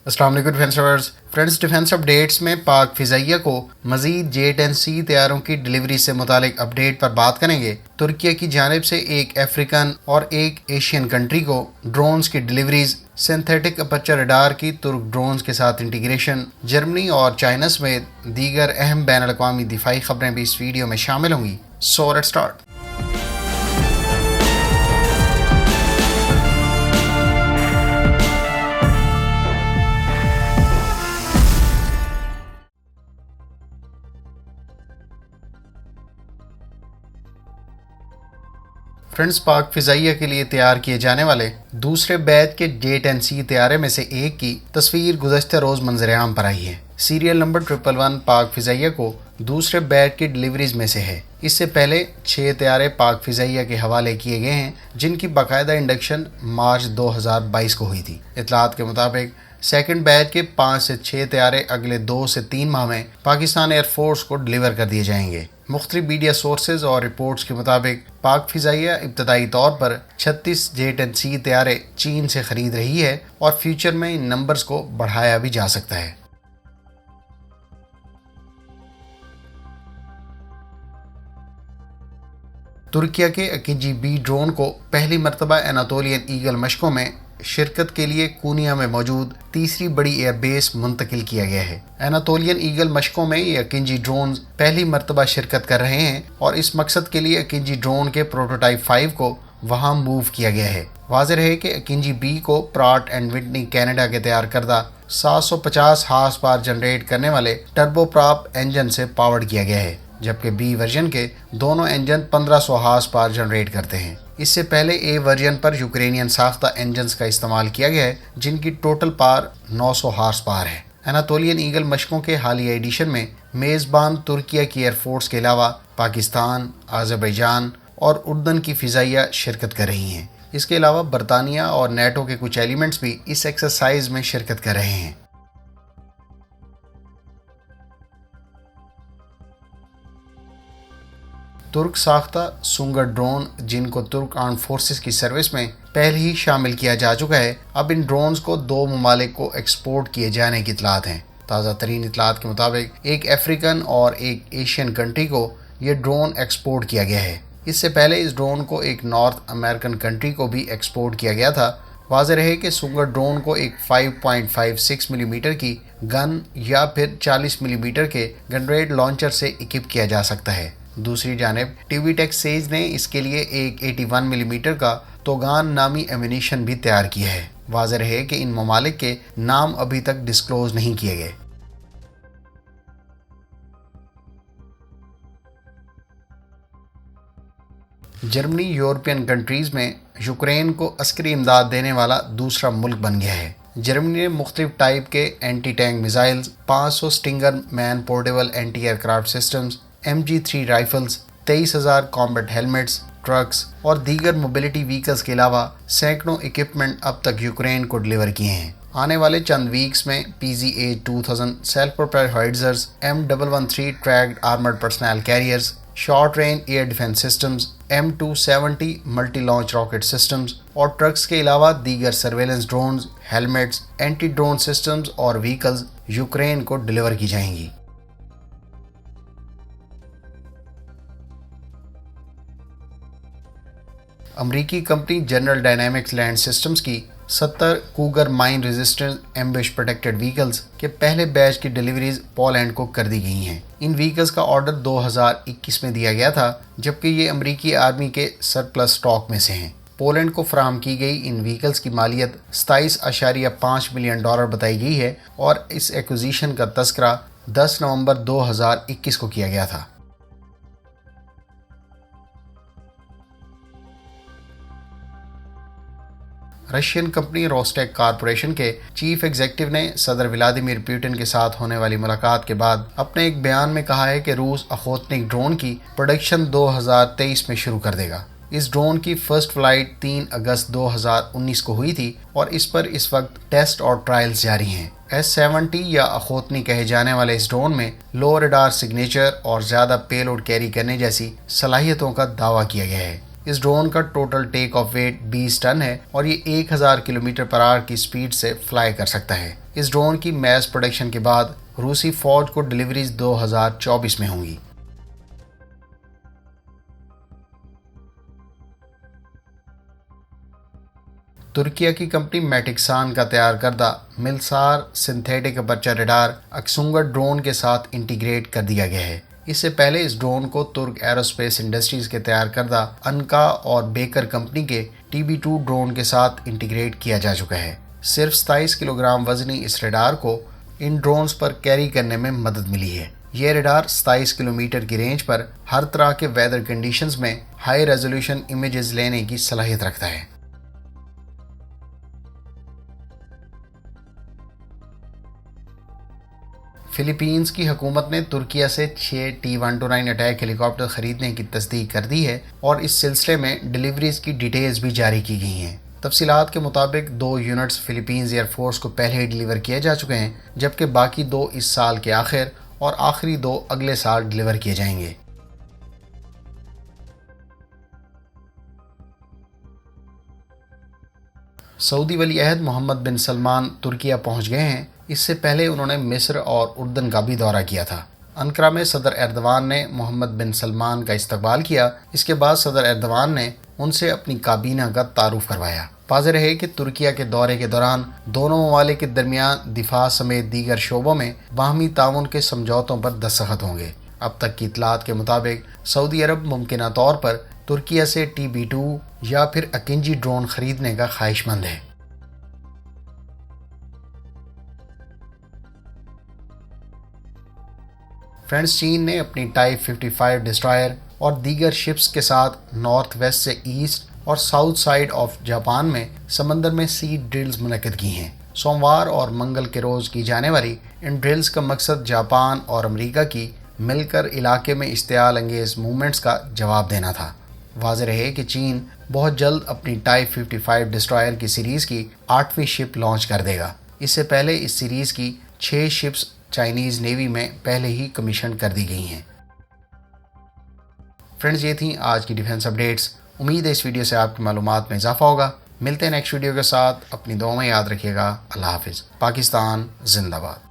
السلام علیکم friends defence updates میں پاک فضائیہ کو مزید J-10C طیاروں کی ڈیلیوری سے متعلق اپڈیٹ پر بات کریں گے۔ ترکیہ کی جانب سے ایک افریقن اور ایک ایشین کنٹری کو ڈرونز کی ڈیلیوریز، سنتھیٹک اپرچر ریڈار کی ترک ڈرونز کے ساتھ انٹیگریشن، جرمنی اور چائنا سمیت دیگر اہم بین الاقوامی دفاعی خبریں بھی اس ویڈیو میں شامل ہوں گی۔ So let's start. فرینڈس، پاک فضائیہ کے لیے تیار کیے جانے والے دوسرے بیچ کے J-10C طیارے میں سے ایک کی تصویر گزشتہ روز منظر عام پر آئی ہے۔ سیریل نمبر 111 پاک فضائیہ کو دوسرے بیچ کی ڈیلیوریز میں سے ہے۔ اس سے پہلے 6 طیارے پاک فضائیہ کے حوالے کیے گئے ہیں، جن کی باقاعدہ انڈکشن مارچ 2022 کو ہوئی تھی۔ اطلاعات کے مطابق سیکنڈ بیچ کے 5 سے 6 طیارے اگلے 2 سے 3 ماہ میں پاکستان ایئر فورس کو ڈیلیور کر دیے جائیں گے۔ مختلف میڈیا سورسز اور رپورٹس کے مطابق پاک فضائیہ ابتدائی طور پر 36 J-10C طیارے چین سے خرید رہی ہے اور فیوچر میں ان نمبرز کو بڑھایا بھی جا سکتا ہے۔ ترکیہ کے AKG-B ڈرون کو پہلی مرتبہ اناطولین ایگل مشقوں میں شرکت کے لیے کونیا میں موجود تیسری بڑی ایئر بیس منتقل کیا گیا ہے۔ اناطولین ایگل مشقوں میں یہ AKG ڈرونز پہلی مرتبہ شرکت کر رہے ہیں اور اس مقصد کے لیے AKG ڈرون کے پروٹوٹائپ 5 کو وہاں موو کیا گیا ہے۔ واضح رہے کہ AKG-B کو پراٹ اینڈ وٹنی کینیڈا کے تیار کردہ 750 ہارس پاور جنریٹ کرنے والے ٹربو پراپ انجن سے پاورڈ کیا گیا ہے، جبکہ B ورژن کے دونوں انجن 1500 ہارس پاور جنریٹ کرتے ہیں۔ اس سے پہلے A ورژن پر یوکرینین ساختہ انجنز کا استعمال کیا گیا ہے، جن کی ٹوٹل پاور 900 ہارس پاور ہے۔ اناطولین ایگل مشقوں کے حالیہ ایڈیشن میں میزبان ترکیہ کی ایئر فورس کے علاوہ پاکستان، آذربائیجان اور اردن کی فضائیہ شرکت کر رہی ہیں۔ اس کے علاوہ برطانیہ اور نیٹو کے کچھ ایلیمنٹس بھی اس ایکسرسائز میں شرکت کر رہے ہیں۔ ترک ساختہ سونگر ڈرون، جن کو ترک آرمڈ فورسز کی سروس میں پہلے ہی شامل کیا جا چکا ہے، اب ان ڈرونز کو 2 ممالک کو ایکسپورٹ کیے جانے کی اطلاعات ہیں۔ تازہ ترین اطلاعات کے مطابق ایک افریقن اور ایک ایشین کنٹری کو یہ ڈرون ایکسپورٹ کیا گیا ہے۔ اس سے پہلے اس ڈرون کو ایک نارتھ امریکن کنٹری کو بھی ایکسپورٹ کیا گیا تھا۔ واضح رہے کہ سونگر ڈرون کو ایک 5.56 ملی میٹر کی گن یا پھر 40 ملی میٹر کے گنریڈ لانچر سے اکوپ کیا جا سکتا ہے۔ دوسری جانب ٹی وی ٹیک سیج نے اس کے لیے ایک 81 ملی میٹر کا توغان نامی ایمونیشن بھی تیار کیا ہے۔ واضح رہے کہ ان ممالک کے نام ابھی تک ڈسکلوز نہیں کیے گئے۔ جرمنی یورپین کنٹریز میں یوکرین کو عسکری امداد دینے والا دوسرا ملک بن گیا ہے۔ جرمنی نے مختلف ٹائپ کے anti tank missiles, 500 stinger man portable anti aircraft systems, MG3 rifles, 23,000 combat helmets, trucks اور دیگر موبلٹی وہیکلز کے علاوہ سینکڑوں اکوپمنٹ اب تک یوکرین کو ڈیلیور کیے ہیں۔ آنے والے چند ویکس میں PZA-2000 self propelled howitzers, M113 tracked armoured personnel carriers, short range air defence systems, M270 multi launch rocket systems اور ٹرکس کے علاوہ دیگر surveillance drones, helmets, anti drone systems اور وہیکلز یوکرین کو ڈیلیور کی جائیں گی۔ امریکی کمپنی جنرل ڈائنامکس لینڈ سسٹمز کی 70 Cougar mine resistant ambush protected vehicles کے پہلے بیچ کی ڈیلیوریز پولینڈ کو کر دی گئی ہیں۔ ان وہیکلز کا آرڈر 2021 میں دیا گیا تھا، جبکہ یہ امریکی آرمی کے سرپلس اسٹاک میں سے ہیں۔ پولینڈ کو فراہم کی گئی ان وہیکلز کی مالیت $27.5 ملین بتائی گئی ہے اور اس ایکوزیشن کا تذکرہ 10 نومبر 2021 کو کیا گیا تھا۔ رشین کمپنی روسٹیک کارپوریشن کے چیف ایگزیکٹو نے صدر ولادیمیر پوٹن کے ساتھ ہونے والی ملاقات کے بعد اپنے ایک بیان میں کہا ہے کہ روس اخوتنک ڈرون کی پروڈکشن 2023 میں شروع کر دے گا۔ اس ڈرون کی فرسٹ فلائٹ 3 اگست 2019 کو ہوئی تھی اور اس پر اس وقت ٹیسٹ اور ٹرائلز جاری ہیں۔ S-70 یا اخوتنی کہے جانے والے اس ڈرون میں لو ریڈار سگنیچر اور زیادہ پے لوڈ کیری کرنے جیسی صلاحیتوں کا دعویٰ کیا گیا ہے۔ اس ڈرون کا total take off weight 20 ton ہے اور یہ 1000 کلومیٹر/آور کی سپیڈ سے فلائی کر سکتا ہے۔ اس ڈرون کی میس پروڈکشن کے بعد روسی فوج کو ڈیلیوریز 2024 میں ہوں گی۔ ترکیہ کی کمپنی میٹکسان کا تیار کردہ ملسار سنتھیٹک اپرچر ریڈار اکسونگر ڈرون کے ساتھ انٹیگریٹ کر دیا گیا ہے۔ اس سے پہلے اس ڈرون کو ترک ایروسپیس انڈسٹریز کے تیار کردہ انکا اور بیکر کمپنی کے TB2 ڈرون کے ساتھ انٹیگریٹ کیا جا چکا ہے۔ صرف 27 کلو گرام وزنی اس ریڈار کو ان ڈرونز پر کیری کرنے میں مدد ملی ہے۔ یہ ریڈار 27 کلومیٹر کی رینج پر ہر طرح کے ویدر کنڈیشنز میں ہائی ریزولوشن امیجز لینے کی صلاحیت رکھتا ہے۔ فلپینز کی حکومت نے ترکیہ سے 6 T-129 اٹیک ہیلی کاپٹر خریدنے کی تصدیق کر دی ہے اور اس سلسلے میں ڈیلیوریز کی ڈیٹیلز بھی جاری کی گئی ہیں۔ تفصیلات کے مطابق 2 یونٹس فلپینز ایئر فورس کو پہلے ہی ڈیلیور کیے جا چکے ہیں، جبکہ باقی 2 اس سال کے آخر اور آخری 2 اگلے سال ڈیلیور کیے جائیں گے۔ سعودی ولی عہد محمد بن سلمان ترکیہ پہنچ گئے ہیں۔ اس سے پہلے انہوں نے مصر اور اردن کا بھی دورہ کیا تھا۔ انقرہ میں صدر ایردوان نے محمد بن سلمان کا استقبال کیا۔ اس کے بعد صدر ایردوان نے ان سے اپنی کابینہ کا تعارف کروایا۔ واضح رہے کہ ترکیہ کے دورے کے دوران دونوں ممالک کے درمیان دفاع سمیت دیگر شعبوں میں باہمی تعاون کے سمجھوتوں پر دستخط ہوں گے۔ اب تک کی اطلاعات کے مطابق سعودی عرب ممکنہ طور پر ترکیہ سے TB2 یا پھر اکنجی ڈرون خریدنے کا خواہش مند ہے۔ فرینڈز، چین نے اپنی ٹائپ 55 ڈسٹرائر اور دیگر شپس کے ساتھ نارتھ ویسٹ سے ایسٹ اور ساؤتھ سائڈ آف جاپان میں سمندر میں سی ڈرلز منعقد کی ہیں۔ سوموار اور منگل کے روز کی جانے والی ان ڈرلز کا مقصد جاپان اور امریکہ کی مل کر علاقے میں اشتعال انگیز موومنٹس کا جواب دینا تھا۔ واضح رہے کہ چین بہت جلد اپنی ٹائپ 55 ڈسٹرائر کی سیریز کی 8ویں شپ لانچ کر دے گا۔ اس سے پہلے اس سیریز کی 6 شپس چائنیز نیوی میں پہلے ہی کمیشن کر دی گئی ہیں۔ فرینڈز، یہ تھیں آج کی ڈیفنس اپڈیٹس۔ امید ہے اس ویڈیو سے آپ کی معلومات میں اضافہ ہوگا۔ ملتے ہیں نیکسٹ ویڈیو کے ساتھ۔ اپنی دعاؤں میں یاد رکھیے گا۔ اللہ حافظ۔ پاکستان زندہ باد۔